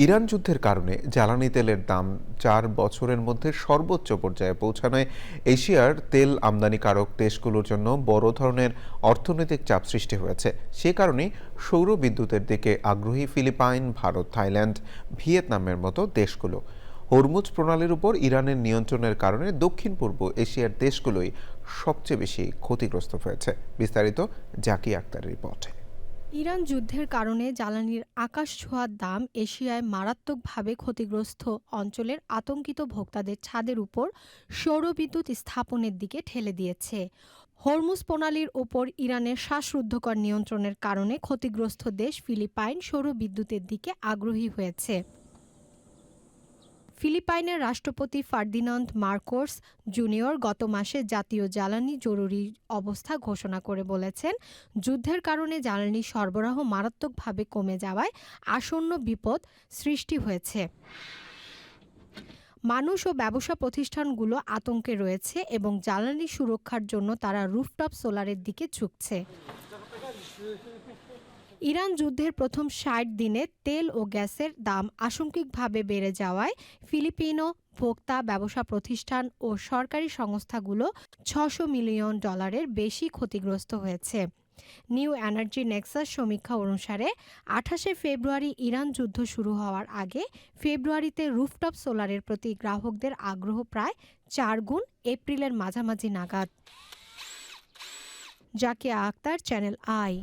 Iran যুদ্ধের কারণে জ্বালানি তেলের দাম ৪ বছরের মধ্যে সর্বোচ্চ পর্যায়ে পৌঁছানোয় এশিয়ার তেল আমদানিকারক দেশগুলোর জন্য বড় ধরনের অর্থনৈতিক চাপ সৃষ্টি হয়েছে। সে কারণেই সৌর বিদ্যুতের দিকে আগ্রহী ফিলিপাইন, ভারত, থাইল্যান্ড, ভিয়েতনামের মতো দেশগুলো। হরমুজ প্রণালীর উপর ইরানের নিয়ন্ত্রণের কারণে দক্ষিণ পূর্ব এশিয়ার দেশগুলোই সবচেয়ে বেশি ক্ষতিগ্রস্ত হয়েছে। বিস্তারিত জাকিয়া আক্তারের রিপোর্টে। ইরান যুদ্ধের কারণে জ্বালানির আকাশছোঁয়ার দাম এশিয়ায় মারাত্মকভাবে ক্ষতিগ্রস্ত অঞ্চলের আতঙ্কিত ভোক্তাদের ছাদের উপর সৌরবিদ্যুৎ স্থাপনের দিকে ঠেলে দিয়েছে। হরমুজ প্রণালীর ওপর ইরানের শ্বাসরুদ্ধকর নিয়ন্ত্রণের কারণে ক্ষতিগ্রস্ত দেশ ফিলিপাইন সৌরবিদ্যুতের দিকে আগ্রহী হয়েছে। ফিলিপাইনের রাষ্ট্রপতি ফার্দিনান্দ মার্কোস জুনিয়র গত মাসে জাতীয় জ্বালানি জরুরি অবস্থা ঘোষণা করে বলেছেন, যুদ্ধের কারণে জ্বালানি সরবরাহ মারাত্মকভাবে কমে যাওয়ায় আসন্ন বিপদ সৃষ্টি হয়েছে। মানুষ ও ব্যবসা প্রতিষ্ঠানগুলো আতঙ্কে রয়েছে এবং জ্বালানি সুরক্ষার জন্য তারা রুফটপ সোলারের দিকে ঝুঁকছে। ইরান যুদ্ধের প্রথম ৬০ দিনে তেল ও গ্যাসের দাম আংশিকভাবে বেড়ে যাওয়ায় ফিলিপিনো ভোক্তা, ব্যবসা প্রতিষ্ঠান ও সরকারি সংস্থাগুলো $৬০০ মিলিয়ন বেশি ক্ষতিগ্রস্ত হয়েছে। নিউ এনার্জি নেক্সাস সমীক্ষা অনুসারে ২৮শে ফেব্রুয়ারি ইরান যুদ্ধ শুরু হওয়ার আগে ফেব্রুয়ারিতে রুফটপ সোলারের প্রতি গ্রাহকদের আগ্রহ প্রায় ৪ গুণ এপ্রিলের মাঝামাঝি নাগাদ। জাকিয়া আক্তার, চ্যানেল আই।